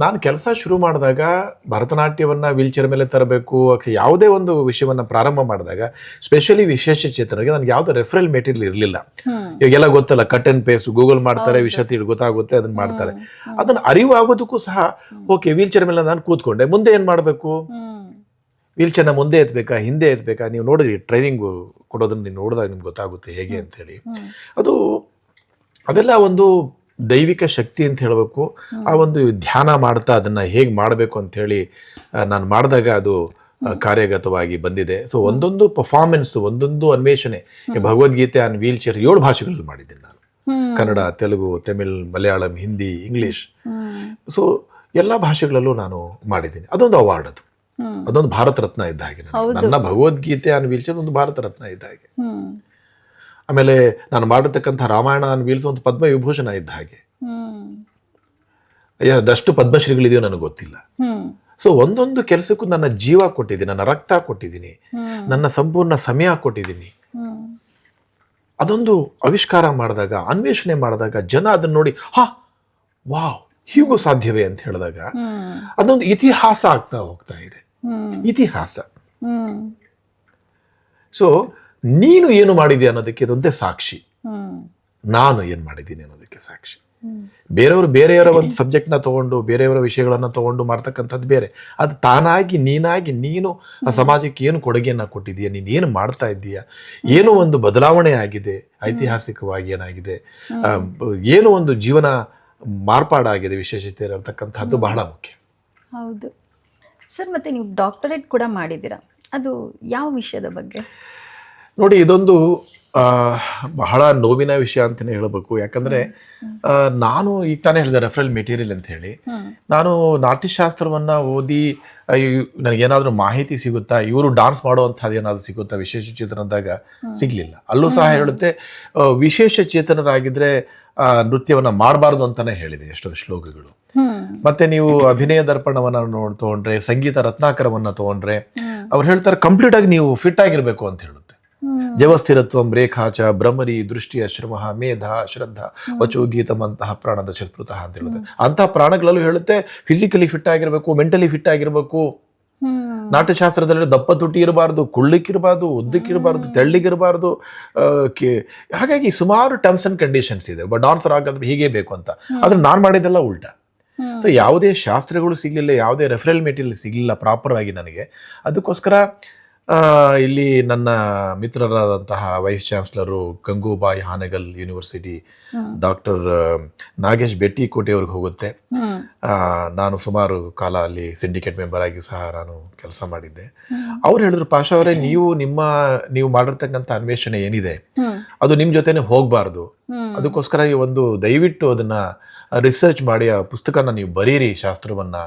ನಾನು ಕೆಲಸ ಶುರು ಮಾಡಿದಾಗ ಭರತನಾಟ್ಯವನ್ನು ವೀಲ್ ಚೇರ್ ಮೇಲೆ ತರಬೇಕು, ಯಾವುದೇ ಒಂದು ವಿಷಯವನ್ನು ಪ್ರಾರಂಭ ಮಾಡಿದಾಗ ಸ್ಪೆಷಲಿ ವಿಶೇಷ ಚೇತನರಿಗೆ ನನಗೆ ಯಾವುದೋ ರೆಫರಲ್ ಮೆಟೀರಿಯಲ್ ಇರಲಿಲ್ಲ. ಇವಾಗೆಲ್ಲ ಗೊತ್ತಲ್ಲ, ಕಟ್ ಆ್ಯಂಡ್ ಪೇಸ್ಟ್, ಗೂಗಲ್ ಮಾಡ್ತಾರೆ, ವಿಷಯ ಗೊತ್ತಾಗುತ್ತೆ, ಅದನ್ನು ಮಾಡ್ತಾರೆ. ಅದನ್ನು ಅರಿವು ಆಗೋದಕ್ಕೂ ಸಹ ಓಕೆ ವೀಲ್ ಚೇರ್ ಮೇಲೆ ನಾನು ಕೂತ್ಕೊಂಡೆ. ಮುಂದೆ ಏನು ಮಾಡಬೇಕು? ವೀಲ್ ಚೇರ್ನ ಮುಂದೆ ಎತ್ತಬೇಕಾ, ಹಿಂದೆ ಎತ್ತಬೇಕಾ? ನೀವು ನೋಡಿದ್ರಿ ಟ್ರೈನಿಂಗ್ ಕೊಡೋದನ್ನು ನೀವು ನೋಡಿದಾಗ ನಿಮ್ಗೆ ಗೊತ್ತಾಗುತ್ತೆ ಹೇಗೆ ಅಂತೇಳಿ. ಅದೆಲ್ಲ ಒಂದು ದೈವಿಕ ಶಕ್ತಿ ಅಂತ ಹೇಳಬೇಕು. ಆ ಒಂದು ಧ್ಯಾನ ಮಾಡ್ತಾ ಅದನ್ನು ಹೇಗೆ ಮಾಡಬೇಕು ಅಂಥೇಳಿ ನಾನು ಮಾಡಿದಾಗ ಅದು ಕಾರ್ಯಗತವಾಗಿ ಬಂದಿದೆ. ಸೊ ಒಂದೊಂದು ಪರ್ಫಾರ್ಮೆನ್ಸ್, ಒಂದೊಂದು ಅನ್ವೇಷಣೆ. ಭಗವದ್ಗೀತೆ ಆನ್ ವೀಲ್ ಚೇರ್ 7 ಭಾಷೆಗಳಲ್ಲಿ ಮಾಡಿದ್ದೀನಿ ನಾನು. ಕನ್ನಡ, ತೆಲುಗು, ತಮಿಳ್, ಮಲಯಾಳಂ, ಹಿಂದಿ, ಇಂಗ್ಲೀಷ್. ಸೊ ಎಲ್ಲ ಭಾಷೆಗಳಲ್ಲೂ ನಾನು ಮಾಡಿದ್ದೀನಿ. ಅದೊಂದು ಅವಾರ್ಡ್. ಅದು ಅದೊಂದು ಭಾರತ ರತ್ನ ಇದ್ದ ಹಾಗೆ ನನ್ನ ಭಗವದ್ಗೀತೆ ಅನ್ವೀಲ್ಸೋದು ಒಂದು ಭಾರತ ರತ್ನ ಇದ್ದ ಹಾಗೆ. ಆಮೇಲೆ ನಾನು ಮಾಡಿರ್ತಕ್ಕಂಥ ರಾಮಾಯಣ ಅನ್ವೀಲ್ಸ್ ಒಂದು ಪದ್ಮವಿಭೂಷಣ ಇದ್ದ ಹಾಗೆ. ಅದಷ್ಟು ಪದ್ಮಶ್ರೀಗಳಿದೆಯೋ ನನಗೆ ಗೊತ್ತಿಲ್ಲ. ಸೊ ಒಂದೊಂದು ಕೆಲಸಕ್ಕೂ ನನ್ನ ಜೀವ ಕೊಟ್ಟಿದ್ದೀನಿ, ನನ್ನ ರಕ್ತ ಕೊಟ್ಟಿದ್ದೀನಿ, ನನ್ನ ಸಂಪೂರ್ಣ ಸಮಯ ಕೊಟ್ಟಿದ್ದೀನಿ. ಅದೊಂದು ಆವಿಷ್ಕಾರ ಮಾಡಿದಾಗ, ಅನ್ವೇಷಣೆ ಮಾಡಿದಾಗ ಜನ ಅದನ್ನ ನೋಡಿ ವಾವ್ ಹೀಗೂ ಸಾಧ್ಯವೇ ಅಂತ ಹೇಳಿದಾಗ ಅದೊಂದು ಇತಿಹಾಸ ಆಗ್ತಾ ಹೋಗ್ತಾ ಇದೆ. ಇತಿಹಾಸ. ಸೊ ನೀನು ಏನು ಮಾಡಿದೆ ಅನ್ನೋದಕ್ಕೆ ಇದೊಂದೇ ಸಾಕ್ಷಿ, ನಾನು ಏನು ಮಾಡಿದ್ದೀನಿ ಅನ್ನೋದಕ್ಕೆ ಸಾಕ್ಷಿ. ಬೇರೆಯವರ ಒಂದು ಸಬ್ಜೆಕ್ಟ್ನ ತಗೊಂಡು ಬೇರೆಯವರ ವಿಷಯಗಳನ್ನ ತಗೊಂಡು ಮಾಡ್ತಕ್ಕಂಥದ್ದು ಬೇರೆ. ಅದು ತಾನಾಗಿ ನೀನು ಆ ಸಮಾಜಕ್ಕೆ ಏನು ಕೊಡುಗೆಯನ್ನ ಕೊಟ್ಟಿದೀಯ, ನೀನು ಏನು ಮಾಡ್ತಾ ಇದ್ದೀಯಾ, ಏನೋ ಒಂದು ಬದಲಾವಣೆ ಆಗಿದೆ, ಐತಿಹಾಸಿಕವಾಗಿ ಏನಾಗಿದೆ, ಏನೋ ಒಂದು ಜೀವನ ಮಾರ್ಪಾಡಾಗಿದೆ, ವಿಶೇಷತೆ ಇರತಕ್ಕಂಥದ್ದು ಬಹಳ ಮುಖ್ಯ. ಹೌದು ಸರ್. ಮತ್ತೆ ನೀವು ಡಾಕ್ಟರೇಟ್ ಕೂಡ ಮಾಡಿದ್ದೀರಾ, ಅದು ಯಾವ ವಿಷಯದ ಬಗ್ಗೆ? ನೋಡಿ, ಇದೊಂದು ಬಹಳ ನೋವಿನ ವಿಷಯ ಅಂತಲೇ ಹೇಳಬೇಕು. ಯಾಕಂದ್ರೆ ನಾನು ಈಗ ತಾನೇ ಹೇಳಿದೆ ರೆಫರಲ್ ಮೆಟೀರಿಯಲ್ ಅಂತ ಹೇಳಿ, ನಾನು ನಾಟ್ಯಶಾಸ್ತ್ರವನ್ನ ಓದಿ ನನಗೇನಾದ್ರೂ ಮಾಹಿತಿ ಸಿಗುತ್ತಾ, ಇವರು ಡಾನ್ಸ್ ಮಾಡುವಂಥದ್ದು ಏನಾದ್ರು ಸಿಗುತ್ತಾ ವಿಶೇಷ ಚೇತನದಾಗ, ಸಿಗ್ಲಿಲ್ಲ. ಅಲ್ಲೂ ಸಹ ಹೇಳುತ್ತೆ ವಿಶೇಷ ಚೇತನರಾಗಿದ್ರೆ ನೃತ್ಯವನ್ನ ಮಾಡಬಾರ್ದು ಅಂತಾನೆ ಹೇಳಿದೆ ಎಷ್ಟೋ ಶ್ಲೋಕಗಳು. ಮತ್ತೆ ನೀವು ಅಭಿನಯ ದರ್ಪಣವನ್ನ ತಗೊಂಡ್ರೆ, ಸಂಗೀತ ರತ್ನಾಕರವನ್ನ ತಗೊಂಡ್ರೆ ಅವ್ರು ಹೇಳ್ತಾರೆ ಕಂಪ್ಲೀಟ್ ಆಗಿ ನೀವು ಫಿಟ್ ಆಗಿರ್ಬೇಕು ಅಂತ ಹೇಳುತ್ತೆ. ಜವಸ್ಥಿರತ್ವಂ ರೇಖಾಚ ಬ್ರಹ್ಮರಿ ದೃಷ್ಟಿಯ ಶ್ರಮ ಮೇಧ ಶ್ರದ್ಧಾ ವಚೋ ಗೀತಮಂತಹ ಪ್ರಾಣದ ಶಸ್ಪೃತಃ ಅಂತ ಹೇಳುತ್ತೆ. ಅಂತಹ ಪ್ರಾಣಗಳಲ್ಲೂ ಹೇಳುತ್ತೆ ಫಿಸಿಕಲಿ ಫಿಟ್ ಆಗಿರ್ಬೇಕು, ಮೆಂಟಲಿ ಫಿಟ್ ಆಗಿರ್ಬೇಕು. ನಾಟ್ಯಶಾಸ್ತ್ರದಲ್ಲಿ ದಪ್ಪ ತುಟಿ ಇರಬಾರ್ದು, ಕುಳ್ಳಿಕ್ಕಿರಬಾರ್ದು, ಉದ್ದಕ್ಕಿರಬಾರ್ದು, ತೆಳ್ಳಿಗಿರಬಾರ್ದು. ಹಾಗಾಗಿ ಸುಮಾರು ಟರ್ಮ್ಸ್ ಅಂಡ್ ಕಂಡೀಷನ್ಸ್ ಇದೆ. ಒಬ್ಬ ಡಾನ್ಸರ್ ಆಗಾದ್ರೆ ಹೀಗೆ ಬೇಕು ಅಂತ. ಆದ್ರೆ ನಾನ್ ಮಾಡಿದೆಲ್ಲ ಉಲ್ಟಾ. ಸೊ ಯಾವುದೇ ಶಾಸ್ತ್ರಗಳು ಸಿಗ್ಲಿಲ್ಲ, ಯಾವುದೇ ರೆಫರಲ್ ಮೆಟೀರಿಯಲ್ ಸಿಗ್ಲಿಲ್ಲ ಪ್ರಾಪರ್ ಆಗಿ ನನಗೆ. ಅದಕ್ಕೋಸ್ಕರ ಇಲ್ಲಿ ನನ್ನ ಮಿತ್ರರಾದಂತಹ wise chancellor Gangubai Hangal university doctor Nagesh ಬೆಟ್ಟಿಕೋಟೆ ಅವ್ರಿಗೆ ಹೋಗುತ್ತೆ. ನಾನು ಸುಮಾರು ಕಾಲ ಅಲ್ಲಿ ಸಿಂಡಿಕೇಟ್ ಮೆಂಬರ್ ಆಗಿ ಸಹ ನಾನು ಕೆಲಸ ಮಾಡಿದ್ದೆ. ಅವ್ರು ಹೇಳಿದ್ರು, ಪಾಷಾ ಅವರೇ, ನೀವು ಮಾಡಿರ್ತಕ್ಕಂಥ ಅನ್ವೇಷಣೆ ಏನಿದೆ ಅದು ನಿಮ್ ಜೊತೆನೆ ಹೋಗ್ಬಾರ್ದು. ಅದಕ್ಕೋಸ್ಕರ ಒಂದು ದಯವಿಟ್ಟು ಅದನ್ನ ರಿಸರ್ಚ್ ಮಾಡಿ ಆ ಪುಸ್ತಕನ ನೀವು ಬರೀರಿ, ಶಾಸ್ತ್ರವನ್ನ,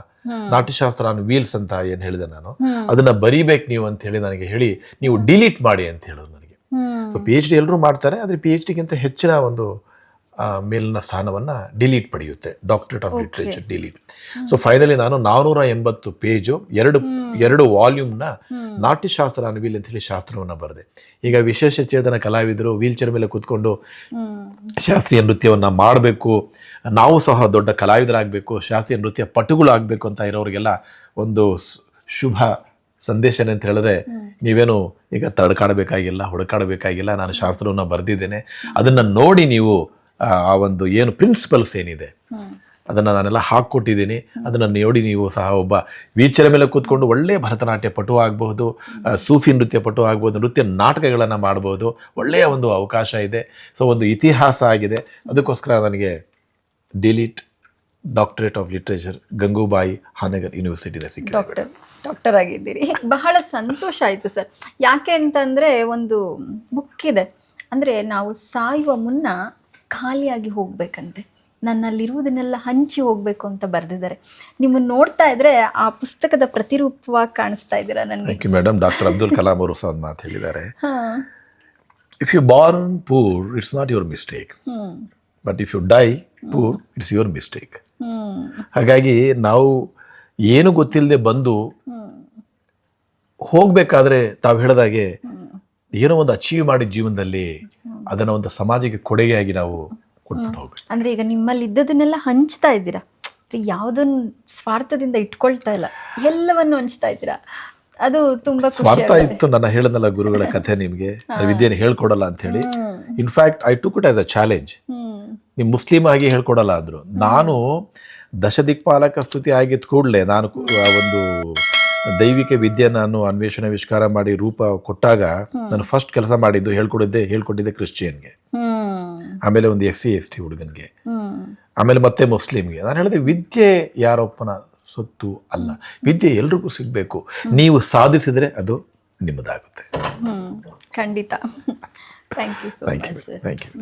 ನಾಟ್ಯಶಾಸ್ತ್ರ ವೀಲ್ಸ್ ಅಂತ ಏನ್ ಹೇಳಿದೆ ನಾನು, ಅದನ್ನ ಬರೀಬೇಕು ನೀವು ಅಂತ ಹೇಳಿ ನನಗೆ ಹೇಳಿ, ನೀವು ಡಿಲೀಟ್ ಮಾಡಿ ಅಂತ ಹೇಳಿದ್ರು ನನಗೆ. ಸೊ PhD ಎಲ್ಲರೂ ಮಾಡ್ತಾರೆ, ಆದ್ರೆ PhDಗಿಂತ ಹೆಚ್ಚಿನ ಒಂದು ಮೇಲಿನ ಸ್ಥಾನವನ್ನ ಡಿಲೀಟ್ ಪಡೆಯುತ್ತೆ, doctorate of literature D Litt. So finally ನಾನು 480 ಪೇಜು, ಎರಡು ವಾಲ್ಯೂಮ್ನ ನಾಟ್ಯಶಾಸ್ತ್ರ ಅನ್ವೀಲ್ ಅಂತ ಹೇಳಿ ಶಾಸ್ತ್ರವನ್ನ ಬರೆದೆ. ಈಗ ವಿಶೇಷ ಚೇತನ ಕಲಾವಿದರು ವೀಲ್ ಚೇರ್ ಮೇಲೆ ಕೂತ್ಕೊಂಡು ಶಾಸ್ತ್ರೀಯ ನೃತ್ಯವನ್ನ ಮಾಡಬೇಕು, ನಾವು ಸಹ ದೊಡ್ಡ ಕಲಾವಿದರಾಗಬೇಕು, ಶಾಸ್ತ್ರೀಯ ನೃತ್ಯ ಪಟುಗಳಾಗಬೇಕು ಅಂತ ಇರೋರಿಗೆಲ್ಲ ಒಂದು ಶುಭ ಸಂದೇಶ ಅಂತ ಹೇಳಿದ್ರೆ, ನೀವೇನು ಈಗ ತಡ್ಕಾಡಬೇಕಾಗಿಲ್ಲ, ಹುಡುಕಾಡಬೇಕಾಗಿಲ್ಲ. ನಾನು ಶಾಸ್ತ್ರವನ್ನ ಬರೆದಿದ್ದೇನೆ, ಅದನ್ನ ನೋಡಿ ನೀವು ಆ ಒಂದು ಏನು ಪ್ರಿನ್ಸಿಪಲ್ಸ್ ಏನಿದೆ ಅದನ್ನ ನಾನೆಲ್ಲ ಹಾಕ್ಕೊಟ್ಟಿದ್ದೀನಿ. ಅದನ್ನ ನೋಡಿ ನೀವು ಸಹ ಒಬ್ಬ ವೀಲ್ಚೇರ್ ಮೇಲೆ ಕೂತ್ಕೊಂಡು ಒಳ್ಳೆಯ ಭರತನಾಟ್ಯ ಪಟು ಆಗಬಹುದು, ಸೂಫಿ ನೃತ್ಯ ಪಟು ಆಗ್ಬೋದು, ನೃತ್ಯ ನಾಟಕಗಳನ್ನು ಮಾಡಬಹುದು. ಒಳ್ಳೆಯ ಒಂದು ಅವಕಾಶ ಇದೆ. ಸೊ ಒಂದು ಇತಿಹಾಸ ಆಗಿದೆ. ಅದಕ್ಕೋಸ್ಕರ ನನಗೆ D Litt doctorate of literature Gangubai Hanagal ಯೂನಿವರ್ಸಿಟಿದ ಸಿಕ್ಕಿದೆ. ಡಾಕ್ಟರ್ ಆಗಿದ್ದೀರಿ, ಬಹಳ ಸಂತೋಷ ಆಯಿತು ಸರ್. ಯಾಕೆ ಅಂತಂದರೆ ಒಂದು ಬುಕ್ ಇದೆ, ಅಂದರೆ ನಾವು ಸಾಯುವ ಮುನ್ನ ಖಾಲಿಯಾಗಿ ಹೋಗ್ಬೇಕಂತೆ, ನನ್ನಲ್ಲಿರುವುದನ್ನೆಲ್ಲ ಹಂಚಿ ಹೋಗ್ಬೇಕು ಅಂತ ಬರೆದಿದ್ದಾರೆ. ನಿಮ್ಮನ್ನು ನೋಡ್ತಾ ಇದ್ರೆ ಆ ಪುಸ್ತಕದ ಪ್ರತಿರೂಪವಾಗಿ ಕಾಣಿಸ್ತಾ ಇದ್ದೀರಾ ನನಗೆ. Thank you madam. Doctor Abdul Kalam ಅವರು ಸಹ ಒಂದು ಮಾತು ಹೇಳಿದ್ದಾರೆ, if you born poor it's not your mistake, but if you die poor it's your mistake. ಹಾಗಾಗಿ ನಾವು ಏನು ಗೊತ್ತಿಲ್ಲದೆ ಬಂದು ಹೋಗ್ಬೇಕಾದ್ರೆ ತಾವು ಹೇಳಿದಾಗೆ ಏನೋ ಒಂದು ಅಚೀವ್ ಮಾಡಿದ ಜೀವನದಲ್ಲಿ ಅದನ್ನ ಒಂದು ಸಮಾಜಕ್ಕೆ ಕೊಡುಗೆಯಾಗಿ ನಾವು ಕೊಟ್ಬಿಟ್ಟು ಹೋಗ್ಬೇಕು. ಅಂದ್ರೆ ಈಗ ನಿಮ್ಮಲ್ಲಿ ಇದ್ದದನ್ನೆಲ್ಲ ಹಂಚ್ತಾ ಇದ್ದೀರಾ, ಯಾವುದನ್ನು ಸ್ವಾರ್ಥದಿಂದ ಇಟ್ಕೊಳ್ತಾ ಇಲ್ಲ, ಎಲ್ಲವನ್ನು ಹಂಚ್ತಾ ಇದ್ದೀರಾ. ಅದು ತುಂಬಾ ಸ್ವಾರ್ಥ ಇತ್ತು. ನನ್ನ ಹೇಳದಲ್ಲ ಗುರುಗಳ ಕಥೆ ನಿಮ್ಗೆ, ವಿದ್ಯೆಯನ್ನು ಹೇಳ್ಕೊಡಲ್ಲ ಅಂತ ಹೇಳಿ. In fact I took it as a challenge. ನೀವು ಮುಸ್ಲಿಂ ಆಗಿ ಹೇಳ್ಕೊಡಲ್ಲ ಅಂದ್ರು. ನಾನು ದಶದಿಕ್ಪಾಲಕ ಸ್ತುತಿ ಆಗಿದ್ದ ಕೂಡಲೇ ನಾನು ಒಂದು ದೈವಿಕ ವಿದ್ಯೆ ನಾನು ಅನ್ವೇಷಣೆ ಆವಿಷ್ಕಾರ ಮಾಡಿ ರೂಪ ಕೊಟ್ಟಾಗ ನಾನು ಫಸ್ಟ್ ಕೆಲಸ ಮಾಡಿದ್ದು ಹೇಳ್ಕೊಟ್ಟಿದ್ದೆ ಕ್ರಿಶ್ಚಿಯನ್ಗೆ, ಆಮೇಲೆ ಒಂದು SC ST ಹುಡುಗನ್ಗೆ, ಆಮೇಲೆ ಮತ್ತೆ ಮುಸ್ಲಿಮ್ಗೆ. ನಾನು ಹೇಳಿದೆ ವಿದ್ಯೆ ಯಾರೊಪ್ಪನ ಸೊತ್ತು ಅಲ್ಲ, ವಿದ್ಯೆ ಎಲ್ರಿಗೂ ಸಿಗ್ಬೇಕು. ನೀವು ಸಾಧಿಸಿದ್ರೆ ಅದು ನಿಮ್ಮದಾಗುತ್ತೆ. ಖಂಡಿತ. Thank you so much sir. Thank you.